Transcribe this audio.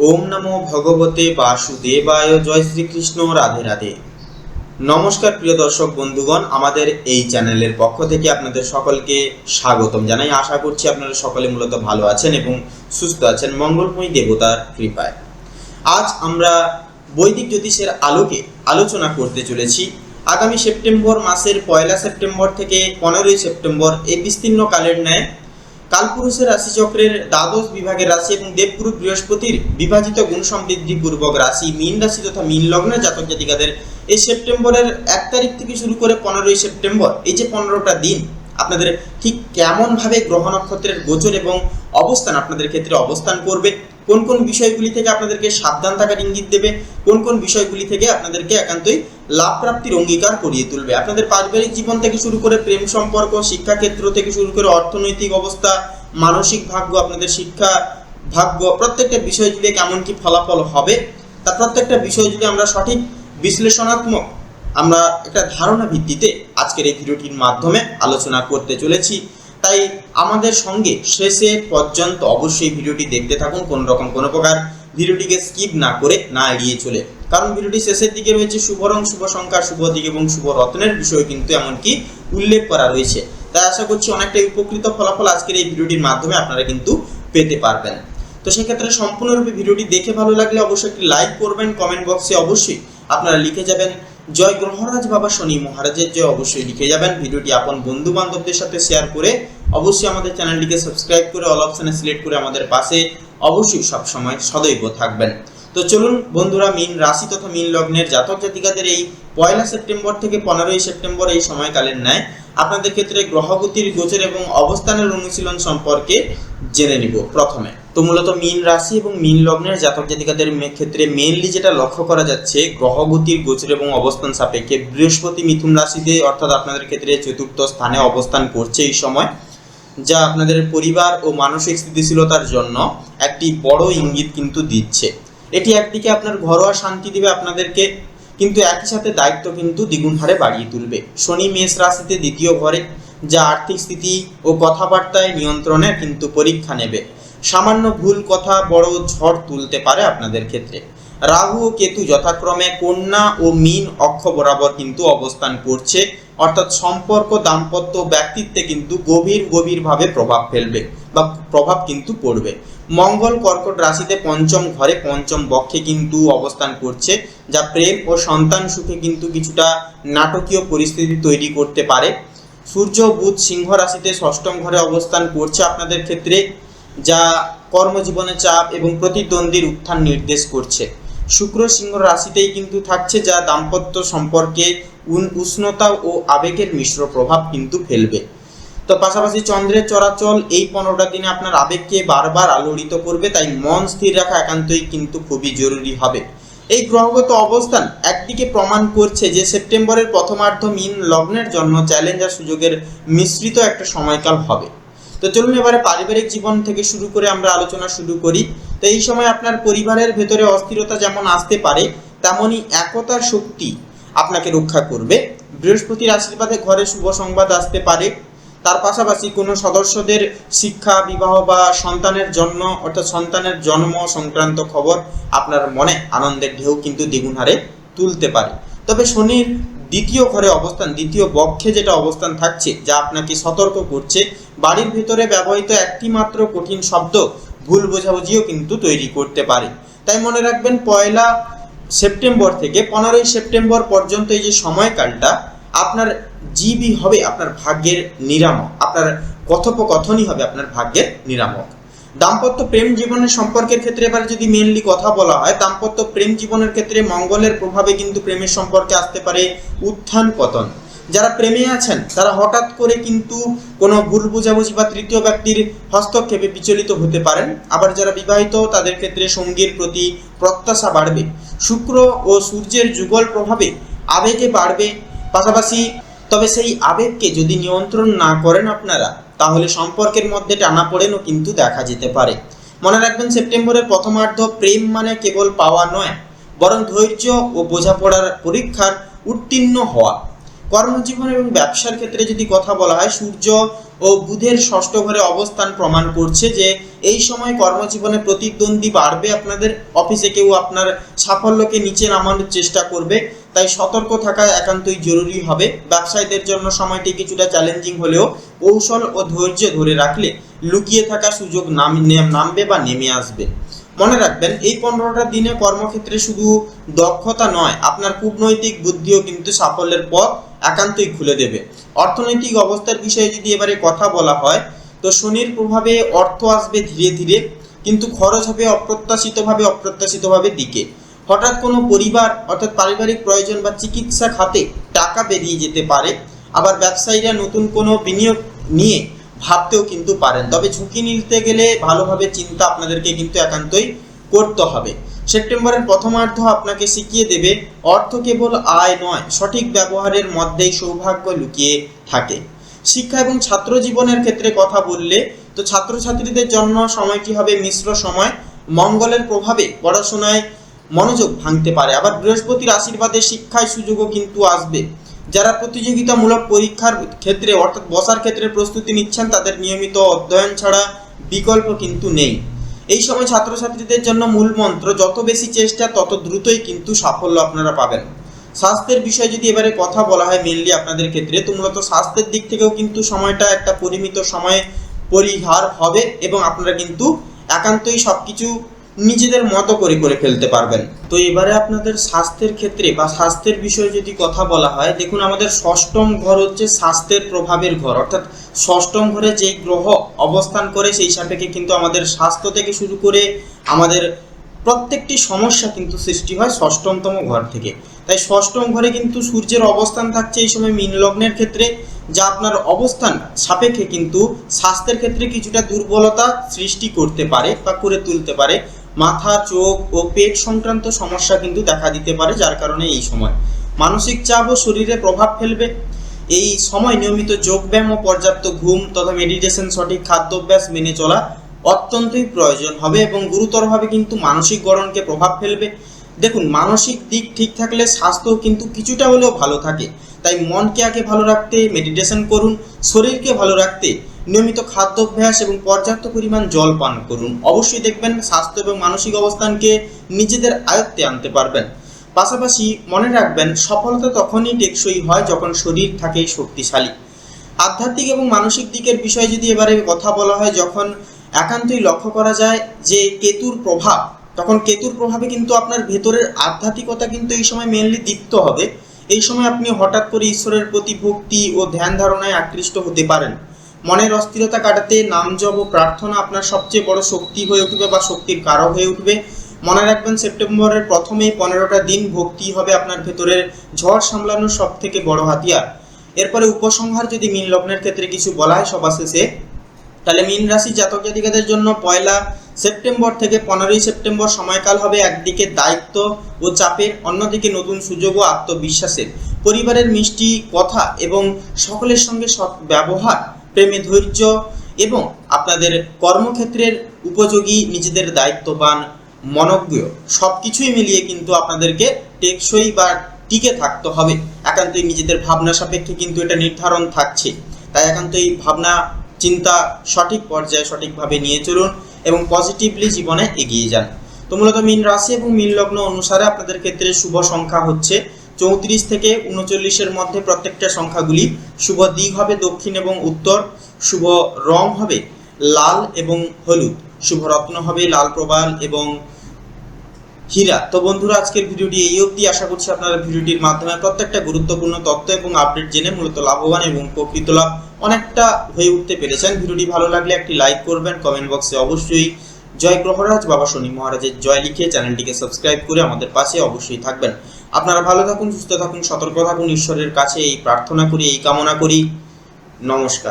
ওম নমো ভগবতে বাসুদেবায়। জয় শ্রীকৃষ্ণ। রাধে রাধে। নমস্কার প্রিয় দর্শক বন্ধুগণ, আমাদের এই চ্যানেলের পক্ষ থেকে আপনাদের সকলকে স্বাগতম জানাই। আশা করছি আপনারা সকলে মূলত ভালো আছেন এবং সুস্থ আছেন মঙ্গলময়ী দেবতার কৃপায়। আজ আমরা বৈদিক জ্যোতিষের আলোকে আলোচনা করতে চলেছি আগামী সেপ্টেম্বর মাসের 1 সেপ্টেম্বর থেকে 15 সেপ্টেম্বর এই বিস্তীর্ণ কালের ন্যায় কালপুরুষের রাশিচক্রের দ্বাদশ বিভাগের রাশি এবং দেবগুরু বৃহস্পতির বিভাজিত গুণ সমৃদ্ধি পূর্বক রাশি মীন রাশি তথা মীন লগ্নের জাতক জাতিকাদের এই সেপ্টেম্বরের 1 তারিখ থেকে শুরু করে 15 সেপ্টেম্বর এই যে 15টা দিন আপনাদের ঠিক কেমন ভাবে গ্রহ নক্ষত্রের গোচর এবং অবস্থান আপনাদের ক্ষেত্রে অবস্থান করবে, কোন কোন বিষয়গুলি থেকে আপনাদেরকে সাবধান থাকার ইঙ্গিত দেবে, কোন কোন বিষয়গুলি থেকে আপনাদেরকে একান্তই লাভ প্রাপ্তির অঙ্গীকার করিয়ে তুলবে। আপনাদের পারিবারিক জীবন থেকে শুরু করে প্রেম সম্পর্ক, শিক্ষাক্ষেত্র থেকে শুরু করে অর্থনৈতিক অবস্থা, মানসিক ভাগ্য, আপনাদের শিক্ষা ভাগ্য, প্রত্যেকটা বিষয় জুড়ে কেমন কি ফলাফল হবে তা প্রত্যেকটা বিষয় জুড়ে আমরা সঠিক বিশ্লেষণাত্মক আমরা একটা ধারণা ভিত্তিতে আজকের এই ভিডিওটির মাধ্যমে আলোচনা করতে চলেছি। তাই আমাদের সঙ্গে শেষে পর্যন্ত অবশ্যই ভিডিওটি দেখতে থাকুন, কোন রকম কোনো প্রকার ভিডিওটিকে স্কিপ না করে না এড়িয়ে চলে, কারণ ভিডিওটি শেষের দিকে রয়েছে শুভ রং, শুভ সংখ্যা, শুভ দিক এবং শুভ রত্নের বিষয় কিন্তু এমনকি উল্লেখ করা রয়েছে। তাই আশা করছি অনেকটাই উপকৃত ফলাফল আজকের এই ভিডিওটির মাধ্যমে আপনারা কিন্তু পেতে পারবেন। তো সেক্ষেত্রে সম্পূর্ণরূপে ভিডিওটি দেখে ভালো লাগলে অবশ্যই একটি লাইক করবেন, কমেন্ট বক্সে অবশ্যই আপনারা লিখে যাবেন জয় গ্রহরাজ বাবা শনি মহারাজের জয় অবশ্যই লিখে যাবেন। ভিডিওটি আপন বন্ধু বান্ধবদের সাথে শেয়ার করে অবশ্যই আমাদের চ্যানেলটিকে সাবস্ক্রাইব করে অল অপশনে সিলেক্ট করে আমাদের পাশে অবশ্যই সব সময় সদৈব থাকবেন। তো চলুন বন্ধুরা, মীন রাশি তথা মীন লগ্নের জাতক জাতিকাদের এই 1 সেপ্টেম্বর থেকে 15 সেপ্টেম্বর এই সময়কালের ন্যায় আপনাদের ক্ষেত্রে গ্রহগতির গোচর এবং অবস্থানের অনুশীলন সম্পর্কে জেনে নিব প্রথমে। তো মূলত মীন রাশি এবং মীন লগ্নের জাতক জাতিকাদের ক্ষেত্রে মেইনলি যেটা লক্ষ্য করা যাচ্ছে, গ্রহগতির গোচর এবং অবস্থান সাপেক্ষে বৃহস্পতি মিথুন রাশিতে অর্থাৎ আপনাদের ক্ষেত্রে চতুর্থ স্থানে অবস্থান করছে এই সময়, যা আপনাদের পরিবার ও মানসিক স্থিতিশীলতার জন্য একটি বড় ইঙ্গিত কিন্তু দিচ্ছে। এটি একদিকে আপনার ঘরোয়া শান্তি দিবে আপনাদেরকে, কিন্তু একই সাথে দায়িত্ব কিন্তু দ্বিগুণ হারে বাড়িয়ে তুলবে। শনি মেষ রাশিতে দ্বিতীয় ঘরে, যা আর্থিক স্থিতি ও কথাবার্তায় নিয়ন্ত্রণের কিন্তু পরীক্ষা নেবে। সামান্য ভুল কথা বড় ঝড় তুলতে পারে আপনাদের ক্ষেত্রে। রাহু ও কেতু যথাক্রমে কন্যা ও মীন অক্ষ বরাবর কিন্তু অবস্থান করছে, অর্থাৎ সম্পর্ক, দাম্পত্য, ব্যক্তিত্বে কিন্তু গভীরভাবে প্রভাব ফেলবে বা প্রভাব কিন্তু পড়বে। মঙ্গল কর্কট রাশিতে পঞ্চম ঘরে পঞ্চম বক্ষে কিন্তু অবস্থান করছে, যা প্রেম ও সন্তান সুখে কিন্তু কিছুটা নাটকীয় পরিস্থিতি তৈরি করতে পারে। সূর্য বুধ সিংহ রাশিতে ষষ্ঠম ঘরে অবস্থান করছে আপনাদের ক্ষেত্রে, যা কর্মজীবনে চাপ এবং প্রতিদ্বন্দ্বীর উত্থান নির্দেশ করছে। শুক্র সিংহ রাশিতেই কিন্তু থাকছে, যা দাম্পত্য সম্পর্কে উষ্ণতা ও আবেগের মিশ্র প্রভাব কিন্তু ফেলবে। তো পাশাপাশি চন্দ্রের চলাচল এই 15টা দিনে আপনার আবেগকে বারবার আলোড়িত করবে, তাই মন স্থির রাখা একান্তই কিন্তু খুবই জরুরি হবে। এই গ্রহগত অবস্থান একদিকে প্রমাণ করছে যে সেপ্টেম্বরের প্রথমার্ধ মীন লগ্নের জন্য চ্যালেঞ্জ আর সুযোগের মিশ্রিত একটা সময়কাল হবে। তো চলুন এবারে পারিবারিক জীবন থেকে শুরু করে আমরা আলোচনা শুরু করি। তো এই সময় আপনার পরিবারের ভেতরে অস্থিরতা যেমন আসতে পারে, তেমনি একতার শক্তি আপনাকে রক্ষা করবে। বৃহস্পতির আশীর্বাদে ঘরে শুভ সংবাদ আসতে পারে। তার পাশাপাশি কোনো সদস্যদের শিক্ষা, বিবাহ বা সন্তানের জন্ম অর্থাৎ সন্তানের জন্ম সংক্রান্ত খবর আপনার মনে আনন্দের ঢেউ কিন্তু দ্বিগুণ হারে তুলতে পারে। তবে শনির দ্বিতীয় ঘরে অবস্থান, দ্বিতীয় বক্ষে যেটা অবস্থান থাকছে, যা আপনাকে সতর্ক করছে। বাড়ির ভেতরে ব্যবহৃত একটি মাত্র কঠিন শব্দ ভুল বোঝাবুঝিও কিন্তু তৈরি করতে পারে। তাই মনে রাখবেন 1 সেপ্টেম্বর থেকে 15 সেপ্টেম্বর পর্যন্ত এই যে সময়কালটা আপনার জীবই হবে আপনার ভাগ্যের নিরামক, আপনার কথোপকথনই হবে আপনার ভাগ্যের নিরামক। দাম্পত্য প্রেম জীবনের সম্পর্কের ক্ষেত্রে এবার যদি মেনলি কথা বলা হয়, দাম্পত্য প্রেম জীবনের ক্ষেত্রে মঙ্গলের প্রভাবে কিন্তু প্রেমের সম্পর্কে আসতে পারে উত্থান পতন। যারা প্রেমে আছেন তারা হঠাৎ করে কিন্তু কোনো ভুল বোঝাবুঝি বা তৃতীয় ব্যক্তির হস্তক্ষেপে বিচলিত হতে পারেন। আবার যারা বিবাহিত তাদের ক্ষেত্রে সঙ্গীর প্রতি প্রত্যাশা বাড়বে। শুক্র ও সূর্যের যুগল প্রভাবে আবেগে বাড়বে। পাশাপাশি তবে সেই আবেগকে যদি নিয়ন্ত্রণ না করেন আপনারা, তাহলে সম্পর্কের মধ্যে টানাপোড়েনও কিন্তু দেখা যেতে পারে। মনে রাখবেন সেপ্টেম্বরের প্রথমার্ধ প্রেম মানে কেবল পাওয়া নয়, বরং ধৈর্য ও বোঝাপড়ার পরীক্ষার উত্তীর্ণ হওয়া। কর্মজীবন এবং ব্যবসার ক্ষেত্রে যদি কথা বলা হয়, সূর্য ও বুধের ষষ্ঠ ঘরে অবস্থান প্রমাণ করছে যে এই সময় কর্মজীবনে প্রতিদ্বন্দ্বী বাড়বে, আপনাদের অফিসে কেউ আপনার সাফল্যকে নিচে নামানোর চেষ্টা করবে, তাই সতর্ক থাকা একান্তই জরুরি হবে। ব্যবসায়ীদের জন্য সময়টি কিছুটা চ্যালেঞ্জিং হলেও কৌশল ও ধৈর্য ধরে রাখলে লুকিয়ে থাকা সুযোগ নামবে বা নেমে আসবে। মনে রাখবেন, এই 15টা দিনে কর্মক্ষেত্রে শুধু দক্ষতা নয়, আপনার কূটনৈতিক বুদ্ধিও কিন্তু সাফল্যের পথ একান্তই খুলে দেবে। অর্থনৈতিক অবস্থার বিষয়ে যদি এবারে কথা বলা হয়, তো শনির প্রভাবে অর্থ আসবে ধীরে ধীরে, কিন্তু খরচ হবে অপ্রত্যাশিতভাবে দিকে। হঠাৎ কোনো পরিবার অর্থাৎ পারিবারিক প্রয়োজন বা চিকিৎসা খাতে টাকা বেরিয়ে যেতে পারে। আবার ব্যবসায়ীরা নতুন কোনো বিনিয়োগ নিয়ে ভাবতেও কিন্তু পারেন, তবে ঝুঁকি নিতে গেলে ভালোভাবে চিন্তা আপনাদেরকে কিন্তু একান্তই করতে হবে। সেপ্টেম্বরের প্রথমার্ধ আপনাকে শিখিয়ে দেবে অর্থ কেবল আয় নয়, সঠিক ব্যবহারের মধ্যেই সৌভাগ্য লুকিয়ে থাকে। শিক্ষা এবং ছাত্র জীবনের ক্ষেত্রে কথা বললে, তো ছাত্রছাত্রীদের জন্য সময়টি হবে মিশ্র সময়। মঙ্গলের প্রভাবে পড়াশোনায় মনোযোগ ভাঙতে পারে, আবার বৃহস্পতির আশীর্বাদে শিক্ষায় সুযোগও কিন্তু আসবে। যারা প্রতিযোগিতামূলক পরীক্ষার ক্ষেত্রে অর্থাৎ বসার ক্ষেত্রে প্রস্তুতি নিচ্ছেন, তাদের নিয়মিত অধ্যয়ন ছাড়া বিকল্প কিন্তু নেই। এই সময় ছাত্রছাত্রীদের জন্য মূল মন্ত্র, যত বেশি চেষ্টা তত দ্রুতই কিন্তু সাফল্য আপনারা পাবেন। স্বাস্থ্যের বিষয়ে যদি এবারে কথা বলা হয় মেনলি আপনাদের ক্ষেত্রে, তো মূলত স্বাস্থ্যের দিক থেকেও কিন্তু সময়টা একটা পরিমিত সময়ে পরিহার হবে এবং আপনারা কিন্তু একান্তই সবকিছু নিজেদের মতো করে ফেলতে পারবেন। তো এবারে আপনাদের স্বাস্থ্যের ক্ষেত্রে বা স্বাস্থ্যের বিষয়ে যদি কথা বলা হয়, দেখুন আমাদের ষষ্ঠম ঘর হচ্ছে স্বাস্থ্যের প্রভাবের ঘর, অর্থাৎ ষষ্ঠম ঘরে যেই গ্রহ অবস্থান করে সেই সাপেক্ষে কিন্তু আমাদের স্বাস্থ্য থেকে শুরু করে আমাদের প্রত্যেকটি সমস্যা কিন্তু সৃষ্টি হয় ষষ্ঠমতম ঘর থেকে। তাই ষষ্ঠম ঘরে কিন্তু সূর্যের অবস্থান থাকছে এই সময় মীন লগ্নের ক্ষেত্রে, যা আপনার অবস্থান সাপেক্ষে কিন্তু স্বাস্থ্যের ক্ষেত্রে কিছুটা দুর্বলতা সৃষ্টি করতে পারে বা করে তুলতে পারে। মাথা, চোখ ও পেট সংক্রান্ত সমস্যা কিন্তু দেখা দিতে পারে, যার কারণে এই সময় মানসিক চাপ ও শরীরে প্রভাব ফেলবে। এই সময় নিয়মিত যোগব্যায়াম ও পর্যাপ্ত ঘুম তথা মেডিটেশন, সঠিক খাদ্যাভ্যাস মেনে চলা অত্যন্তই প্রয়োজন হবে এবং গুরুতরভাবে কিন্তু মানসিক গড়নকে প্রভাব ফেলবে। দেখুন, মানসিক দিক ঠিক থাকলে স্বাস্থ্য কিন্তু কিছুটা হলেও ভালো থাকে, তাই মনকে আগে ভালো রাখতে মেডিটেশন করুন, শরীরকে ভালো রাখতে নিয়মিত খাদ্যাভ্যাস এবং পর্যাপ্ত পরিমাণ জল পান করুন। অবশ্যই দেখবেন স্বাস্থ্য এবং মানসিক অবস্থানকে নিজেদের আয়ত্তে আনতে পারবেন। পাশাপাশি মনে রাখবেন, সফলতা তখনই টেকসই হয় যখন শরীর থাকে শক্তিশালী। আধ্যাত্মিক এবং মানসিক দিকের বিষয়ে যদি এবারে কথা বলা হয়, যখন একান্তই লক্ষ্য করা যায় যে কেতুর প্রভাব, তখন কেতুর প্রভাবে কিন্তু আপনার ভেতরের আধ্যাত্মিকতা কিন্তু এই সময় মেনলি দীপ্ত হবে। এই সময় আপনি হঠাৎ করে ঈশ্বরের প্রতি ভক্তি ও ধ্যান ধারণায় আকৃষ্ট হতে পারেন। মনের অস্থিরতা কাটাতে নাম জপ ও প্রার্থনা আপনার সবচেয়ে বড় শক্তি হয়ে উঠবে বা শক্তির কারক হয়ে উঠবে। মনে রাখবেন, সেপ্টেম্বরের প্রথমেই 15টা দিন ভক্তি হবে আপনার ভেতরের ঝড় সামলানোর সব থেকে বড় হাতিয়ার। এরপরে উপসংহার যদি মীন লগ্নের ক্ষেত্রে কিছু বলা হয় সবার শেষে, তাহলে মীন রাশি জাতক জাতিকাদের জন্য 1 সেপ্টেম্বর থেকে 15 সেপ্টেম্বর সময়কাল হবে একদিকে দায়িত্ব ও চাপের, অন্যদিকে নতুন সুযোগ ও আত্মবিশ্বাসের। পরিবারের মিষ্টি কথা এবং সকলের সঙ্গে সৎ ব্যবহার, প্রেমে ধৈর্য এবং আপনাদের কর্মক্ষেত্রের উপযোগী নিজেদের দায়িত্ববান মনোজ্ঞ সব কিছুই মিলিয়ে কিন্তু আপনাদেরকে টেকসই বা টিকে থাকতে হবে। একান্তই নিজেদের ভাবনা সাপেক্ষে কিন্তু এটা নির্ধারণ থাকছে, তাই একান্তই ভাবনা চিন্তা সঠিক পর্যায়ে সঠিকভাবে নিয়ে চলুন এবং পজিটিভলি জীবনে এগিয়ে যান। তো মূলত মীন রাশি এবং মীন লগ্ন অনুসারে আপনাদের ক্ষেত্রে শুভ সংখ্যা হচ্ছে 34 থেকে 39-এর মধ্যে প্রত্যেকটা সংখ্যাগুলি। শুভ দিক হবে দক্ষিণ এবং উত্তর। শুভ রং হবে লাল এবং হলুদ। শুভ রত্ন হবে লাল প্রবাল এবং হীরা। তো বন্ধুরা, আজকের ভিডিওটি এই অবধি। আশা করছি আপনারা ভিডিওটির মাধ্যমে প্রত্যেকটা গুরুত্বপূর্ণ তথ্য এবং আপডেট জেনে মূলত লাভবান এবং উপকৃত লাভ অনেকটা হয়ে উঠতে পেরেছেন। ভিডিওটি ভালো লাগলে একটি লাইক করবেন, কমেন্ট বক্সে অবশ্যই জয় গ্রহরাজ বাবা শনি মহারাজের জয় লিখে চ্যানেলটিকে সাবস্ক্রাইব করে আমাদের পাশে অবশ্যই থাকবেন। আপনারা ভালো থাকুন, সুস্থ থাকুন, সতর্ক থাকুন, ঈশ্বরের কাছে এই প্রার্থনা করি, এই কামনা করি। নমস্কার।